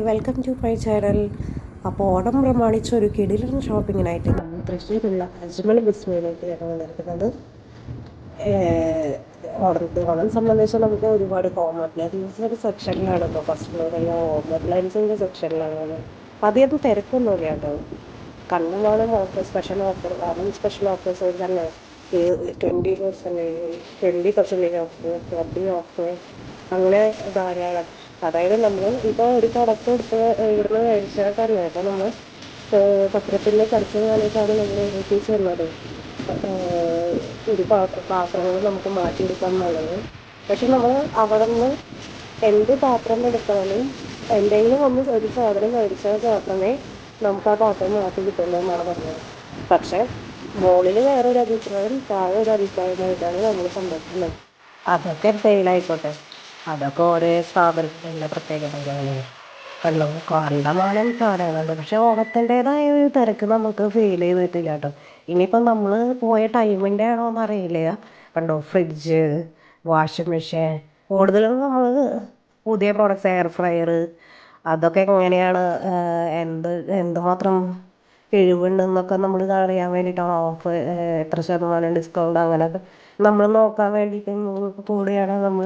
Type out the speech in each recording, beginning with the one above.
Welcome to my channel. അപ്പോൾ ഓണം പ്രമാണിച്ച് ഒരു കിടിലൻ ഷോപ്പിങ്ങിനായിട്ട് നമ്മൾ തൃശ്ശൂരുള്ള അജ്മൽ ബിസ്മിയിലേക്കാണ് വന്നിരിക്കുന്നത്. ഓണം സംബന്ധിച്ച് നമുക്ക് ഒരുപാട് ഹോം ലൈൻസിൻ്റെ ഒരു സെക്ഷനിലാണ് ഇപ്പോൾ ഫസ്റ്റ് ഫ്ലോറിൽ ഹോം ലൈൻസിൻ്റെ സെക്ഷനിലാണ്. അധികം തിരക്കൊന്നുമില്ല കേട്ടോ. കണ്ണുമാണ് ഓഫർ, സ്പെഷ്യൽ ഓഫർ, കാരണം സ്പെഷ്യൽ ഓഫേഴ്സ് തന്നെ 20% ഓഫ്, 40 ഓഫ്, അങ്ങനെ ധാരാളം. അതായത് നമ്മൾ ഇപ്പോൾ ഒരു പ്രൊഡക്റ്റ് എടുത്ത് ഇവിടുന്ന് കഴിച്ചാൽ തന്നെ ഇപ്പോൾ നമ്മൾ പത്രത്തിൻ്റെ പരസ്യം കാണിച്ചാണ് നമ്മൾ എത്തിച്ച് തന്നത്. ഒരു പാത്രങ്ങൾ നമുക്ക് മാറ്റിയെടുക്കാൻ എന്നുള്ളത്. പക്ഷെ നമ്മൾ അവിടെ നിന്ന് എന്ത് പാത്രം എടുത്താലും എന്തെങ്കിലും ഒരു സാധനം കഴിച്ചാൽ മാത്രമേ നമുക്ക് ആ പാത്രം മാറ്റി കിട്ടുള്ളൂ എന്നാണ് പറഞ്ഞത്. പക്ഷേ മുകളിൽ വേറൊരു അഭിപ്രായം, താഴെ ഒരു അഭിപ്രായമായിട്ടാണ് നമ്മൾ സംഭവിക്കുന്നത്. അതൊക്കെ ഫെയിലായിക്കോട്ടെ, അതൊക്കെ ഓരോ സ്ഥാപനത്തിൻ്റെ പ്രത്യേകതകളാണ്. കണ്ടോ, കണ്ടമാനം സാധനങ്ങളുണ്ട്. പക്ഷെ ഓണത്തിൻ്റെതായ ഒരു തിരക്ക് നമുക്ക് ഫീൽ ചെയ്തിട്ടില്ല കേട്ടോ. ഇനിയിപ്പം നമ്മൾ പോയ ടൈമിൻ്റെ ആണോ എന്നറിയില്ല. കണ്ടോ, ഫ്രിഡ്ജ്, വാഷിംഗ് മെഷീൻ, കൂടുതലും നമ്മൾ പുതിയ പ്രോഡക്റ്റ്സ്, എയർ ഫ്രയർ, അതൊക്കെ എങ്ങനെയാണ്, എന്തുമാത്രം കിഴിവുണ്ടെന്നൊക്കെ നമ്മൾ അറിയാൻ വേണ്ടിയിട്ടാണ്, ഓഫ് എത്ര ശതമാനം ഡിസ്കൗണ്ട്, അങ്ങനെയൊക്കെ നമ്മൾ നോക്കാൻ വേണ്ടിയിട്ട് കൂടിയാണ് നമ്മൾ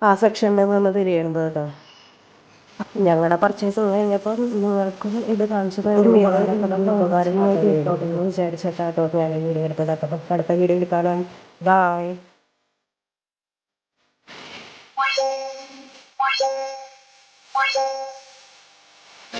ആ സെക്ഷനിൽ നിന്ന് തിരിയുന്നത് കേട്ടോ. ഞങ്ങളുടെ പർച്ചേസ് കഴിഞ്ഞപ്പോൾ നിങ്ങൾക്കും ഇത് കാണിച്ചു ഉപകാരമായിട്ട് വിചാരിച്ചിട്ടാട്ടോ ഞാൻ വീഡിയോ എടുത്തത്. അപ്പം അടുത്ത വീഡിയോയിൽ കാണാം. ബായ്.